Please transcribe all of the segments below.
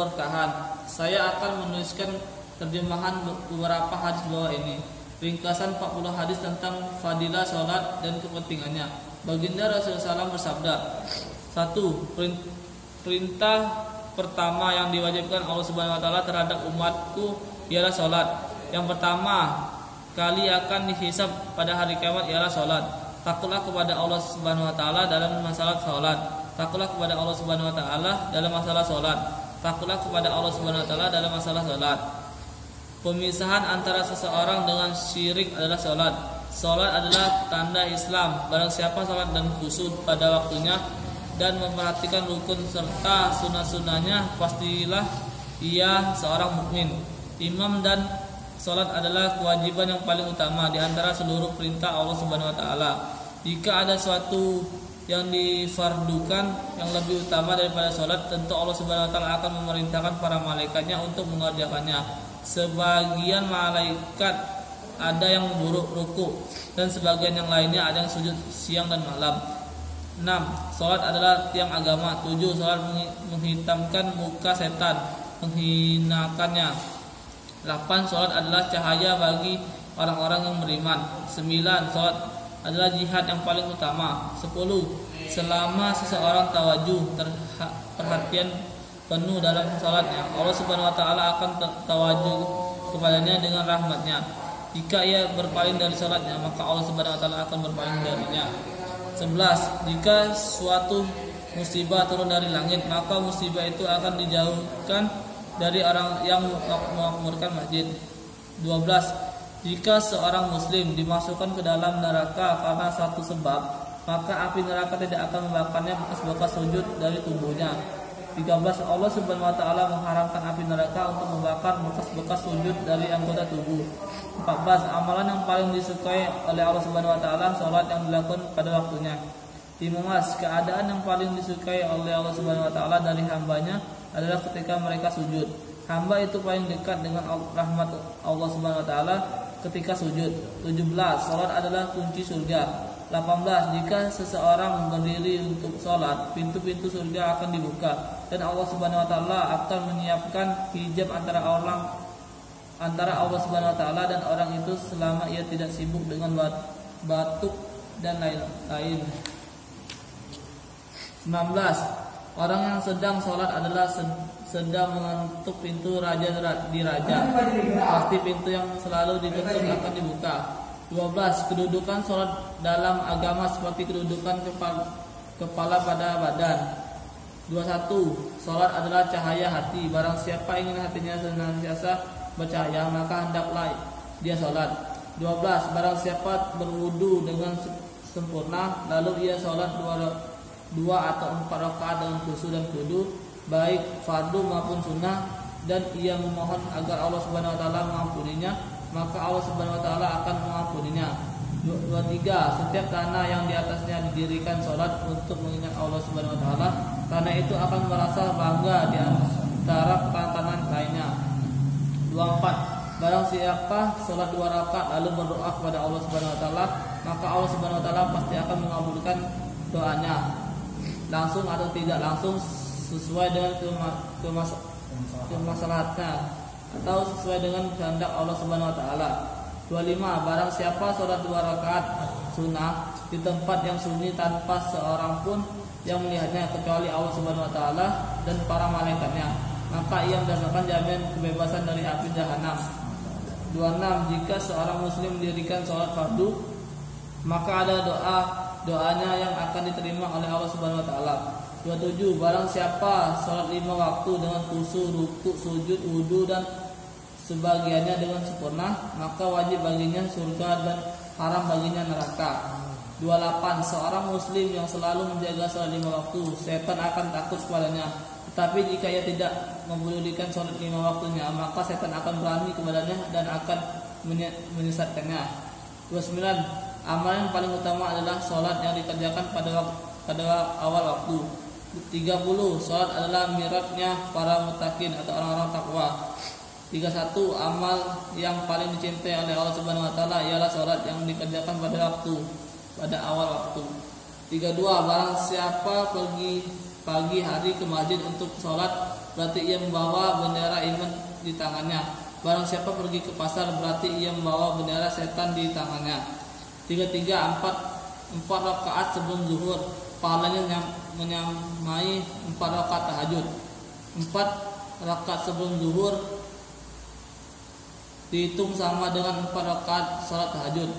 keberkahan. Saya akan menuliskan terjemahan beberapa hadis bawah ini. Ringkasan 40 hadis tentang fadilah salat dan kepentingannya. Baginda Rasulullah SAW bersabda, 1. Perintah pertama yang diwajibkan Allah Subhanahu wa taala terhadap umatku ialah salat. Yang pertama kali akan dihisab pada hari kiamat ialah salat. Takutlah kepada Allah Subhanahu wa taala dalam masalah salat. Takutlah kepada Allah Subhanahu wa taala dalam masalah salat. Takutlah kepada Allah Subhanahu wa taala dalam masalah salat. Pemisahan antara seseorang dengan syirik adalah salat. Salat adalah tanda Islam. Barang siapa salat dan khusyuk pada waktunya dan memperhatikan rukun serta sunnah-sunnahnya, pastilah ia seorang mukmin. Imam dan salat adalah kewajiban yang paling utama di antara seluruh perintah Allah Subhanahu wa taala. Jika ada suatu yang difardukan yang lebih utama daripada salat, tentu Allah Subhanahu wa taala akan memerintahkan para malaikatnya untuk mengerjakannya. Sebagian malaikat ada yang buruk ruku dan sebagian yang lainnya ada yang sujud siang dan malam. 6. Salat adalah tiang agama. 7. Salat menghitamkan muka setan, menghinakannya. 8. Salat adalah cahaya bagi orang-orang yang beriman. 9. Salat adalah jihad yang paling utama. 10. Selama seseorang tawajuh perhatian penuh dalam salatnya, Allah Subhanahu wa taala akan tawajuh kepadanya dengan rahmatnya. Jika ia berpaling dari salatnya, maka Allah Subhanahu wa taala akan berpaling darinya. 11. Jika suatu musibah turun dari langit, maka musibah itu akan dijauhkan dari orang yang memakmurkan masjid. 12. Jika seorang muslim dimasukkan ke dalam neraka karena satu sebab, maka api neraka tidak akan membakarnya bekas-bekas sujud dari tubuhnya. 13. Allah Subhanahu wa taala mengharamkan api neraka untuk membakar bekas-bekas sujud dari anggota tubuh. 14. Amalan yang paling disukai oleh Allah Subhanahu wa taala salat yang dilakukan pada waktunya. 15. Keadaan yang paling disukai oleh Allah Subhanahu wa taala dari hambanya adalah ketika mereka sujud. Hamba itu paling dekat dengan rahmat Allah Subhanahu wa taala ketika sujud. 17. Salat adalah kunci surga. 18. Jika seseorang berdiri untuk salat, pintu-pintu surga akan dibuka dan Allah Subhanahu wa taala akan menyiapkan hijab antara Allah Subhanahu wa taala dan orang itu selama ia tidak sibuk dengan batuk dan lain-lain. 19. Orang yang sedang salat adalah sedang mengetuk pintu raja di raja. Pasti pintu yang selalu diketuk akan dibuka. 12. Kedudukan salat dalam agama seperti kedudukan kepala pada badan. 21. Salat adalah cahaya hati. Barang siapa ingin hatinya senantiasa bercahaya, maka hendaklah dia salat. 12. Barang siapa berwudu dengan sempurna, lalu ia salat 2 atau 4 rakaat dengan khusyuk dan khudu, baik fardu maupun sunnah, dan ia memohon agar Allah Subhanahu wa taala mengampuninya, maka Allah Subhanahu wa taala akan mengampuninya. 23. Setiap tanah yang di atasnya didirikan salat untuk mengingat Allah Subhanahu wa taala, tanah itu akan merasa bangga di antara tanah lainnya. 24. Barang siapa salat 2 rakaat lalu berdoa kepada Allah Subhanahu wa taala, maka Allah Subhanahu wa taala pasti akan mengabulkan doanya, langsung atau tidak langsung, sesuai dengan kemaslahatnya atau sesuai dengan kehendak Allah Subhanahu wa taala. 25. Barang siapa salat 2 rakaat sunnah di tempat yang sunyi tanpa seorang pun yang melihatnya kecuali Allah Subhanahu wa taala dan para malaikatnya, maka ia mendapatkan jaminan kebebasan dari api jahanam. 26. Jika seorang muslim mendirikan salat fardu, maka ada doanya yang akan diterima oleh Allah Subhanahu wa taala. 27. Barang siapa salat 5 waktu dengan khusyuk, rukuk, sujud, wudu dan sebagiannya dengan sempurna, maka wajib baginya surga dan haram baginya neraka. 28. Seorang muslim yang selalu menjaga salat 5 waktu, setan akan takut kepadanya. Tetapi jika ia tidak mempedulikan salat 5 waktunya, maka setan akan berani kepadanya dan akan menyesatkannya. 29. Amalan yang paling utama adalah salat yang dikerjakan pada awal waktu. 30. Salat adalah miratnya para mutakin atau orang-orang takwa. 31. Amal yang paling dicintai oleh Allah Subhanahu wa taala ialah salat yang dikerjakan pada awal waktu. 32. Barang siapa pagi hari ke masjid untuk sholat, berarti ia membawa bendera iman di tangannya. Barang siapa pergi ke pasar, berarti ia membawa bendera setan di tangannya. 4 rakaat sebelum zuhur, pahalanya menyamai 4 rakaat tahajud. 4 rakaat sebelum zuhur dihitung sama dengan 4 rakaat salat tahajud.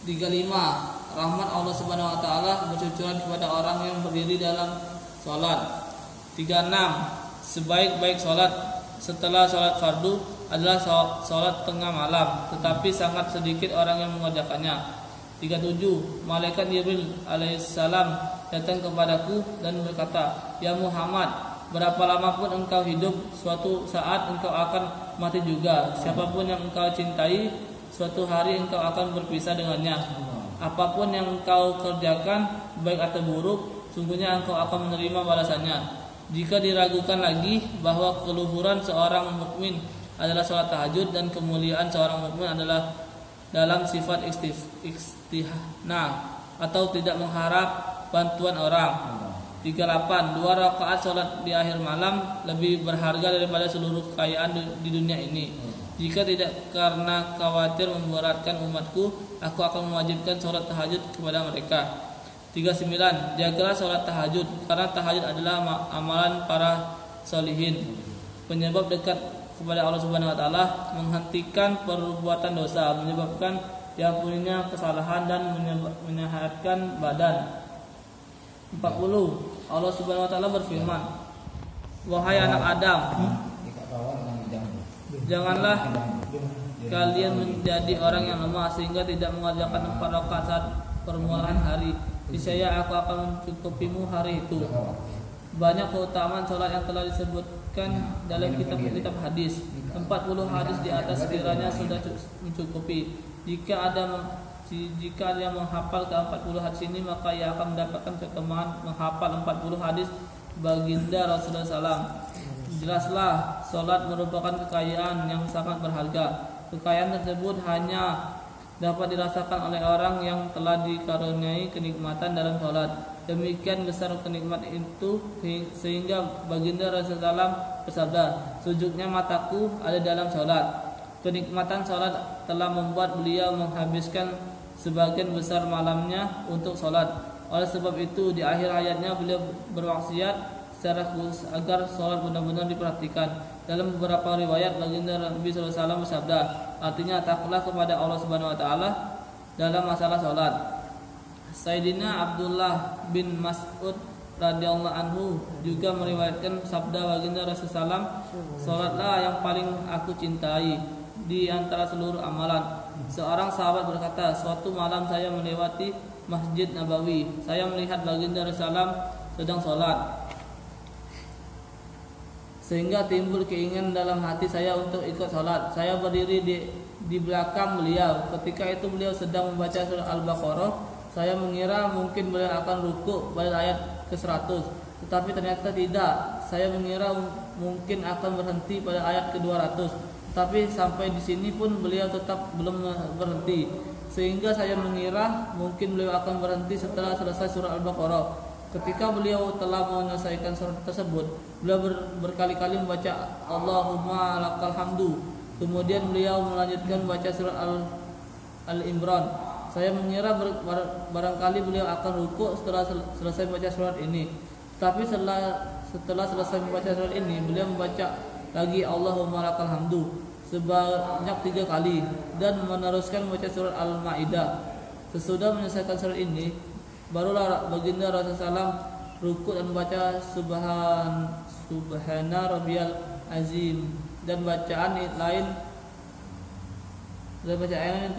35 rahmat Allah Subhanahu wa taala bercucuran kepada orang yang berdiri dalam salat. 36 sebaik-baik salat setelah salat fardu adalah salat tengah malam, tetapi sangat sedikit orang yang mengerjakannya. 37 malaikat Jibril alaihissalam datang kepadaku dan berkata, "Ya Muhammad, berapa lama pun engkau hidup, suatu saat engkau akan mati juga. Siapapun yang engkau cintai, suatu hari engkau akan berpisah dengannya. Apapun yang engkau kerjakan, baik atau buruk, sungguhnya engkau akan menerima balasannya. Jika diragukan lagi bahwa keluhuran seorang mukmin adalah salat tahajud dan kemuliaan seorang mukmin adalah dalam sifat istihna atau tidak mengharap bantuan orang." 38 2 rakaat salat di akhir malam lebih berharga daripada seluruh kekayaan di dunia ini. Jika tidak karena khawatir memberatkan umatku, aku akan mewajibkan salat tahajud kepada mereka. 39 jagalah salat tahajud, karena tahajud adalah amalan para solihin, penyebab dekat kepada Allah Subhanahu wa taala, menghentikan perbuatan dosa, menyebabkan diampuninya kesalahan dan menyehatkan badan. 40 Allah Subhanahu wa taala berfirman, "Wahai anak Adam, janganlah kalian menjadi orang yang lemah sehingga tidak mengerjakan 4 rakaat saat permulaan hari. Niscaya aku akan mencukupimu hari itu." Banyak keutamaan salat yang telah disebutkan dalam kitab-kitab hadis. 40 hadis di atas sekiranya sudah mencukupi. Jika ada yang menghafal ke 40 hadis ini, maka ia akan mendapatkan keutamaan menghafal 40 hadis baginda Rasulullah SAW. Jelaslah, salat merupakan kekayaan yang sangat berharga. Kekayaan tersebut hanya dapat dirasakan oleh orang yang telah dikaruniai kenikmatan dalam salat. Demikian besar kenikmatan itu sehingga baginda Rasulullah SAW bersabda, "Sujudnya mataku ada dalam salat." Kenikmatan salat telah membuat beliau menghabiskan sebagian besar malamnya untuk salat. Oleh sebab itu di akhir hayatnya beliau berwasiat secara khusus agar salat benar-benar diperhatikan. Dalam beberapa riwayat baginda Nabi SAW bersabda, artinya takutlah kepada Allah Subhanahu wa taala dalam masalah salat. Sayyidina Abdullah bin Mas'ud radhiyallahu anhu juga meriwayatkan sabda baginda Rasulullah SAW, "Salatlah yang paling aku cintai di antara seluruh amalan." Seorang sahabat berkata, "Suatu malam saya melewati Masjid Nabawi. Saya melihat baginda Rasulullah sedang salat, sehingga timbul keinginan dalam hati saya untuk ikut salat. Saya berdiri di belakang beliau. Ketika itu beliau sedang membaca surah Al-Baqarah. Saya mengira mungkin beliau akan rukuk pada ayat ke-100, tetapi ternyata tidak. Saya mengira mungkin akan berhenti pada ayat ke-200, tapi sampai di sini pun beliau tetap belum berhenti, sehingga saya mengira mungkin beliau akan berhenti setelah selesai surah Al-Baqarah. Ketika beliau telah menyelesaikan surat tersebut, beliau berkali-kali membaca Allahumma lakal hamdu. Kemudian beliau melanjutkan membaca surah Al-Imran. Saya mengira barangkali beliau akan rukuk setelah selesai membaca surat ini. Tapi setelah selesai membaca surat ini, beliau membaca lagi Allahumma lakal hamdu sebanyak 3 kali dan meneruskan membaca surat Al-Maidah. Sesudah menyelesaikan surat ini, barulah baginda Rasulullah SAW rukuk dan membaca Subhana Rabbiyal Azim dan bacaan yang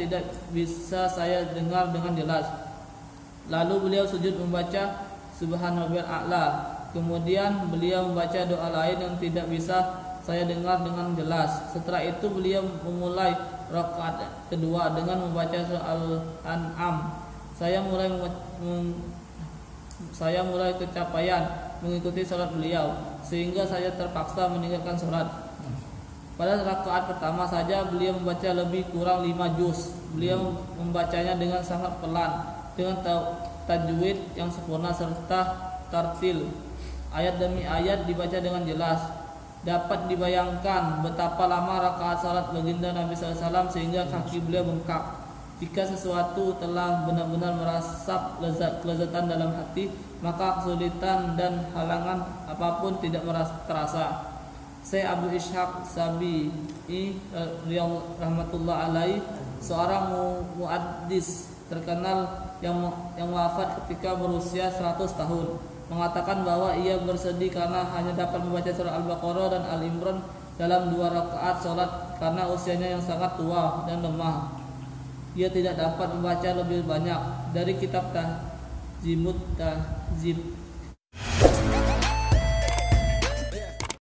tidak bisa saya dengar dengan jelas. Lalu beliau sujud membaca Subhana Rabbiyal A'la. Kemudian beliau membaca doa lain yang tidak bisa saya dengar dengan jelas. Setelah itu beliau memulai rakaat kedua dengan membaca surah Al-An'am. Saya mulai kecapaian mengikuti salat beliau, sehingga saya terpaksa meninggalkan salat. Pada rakaat pertama saja beliau membaca lebih kurang 5 juz. Beliau membacanya dengan sangat pelan, dengan tajwid yang sempurna serta tartil. ayat demi ayat dibaca dengan jelas. Dapat dibayangkan betapa lama rakaat salat baginda Nabi SAW sehingga kaki beliau bengkak. Jika sesuatu telah benar-benar merasap kelezatan dalam hati, maka kesulitan dan halangan apapun tidak terasa. Syekh Abu Ishaq Sabi'i rahmatullah alaih, seorang muaddis terkenal yang wafat ketika berusia 100 tahun, mengatakan bahwa ia bersedih karena hanya dapat membaca surah Al-Baqarah dan Al-Imran dalam 2 rakaat salat karena usianya yang sangat tua dan lemah. Ia tidak dapat membaca lebih banyak. Dari kitab Tahzib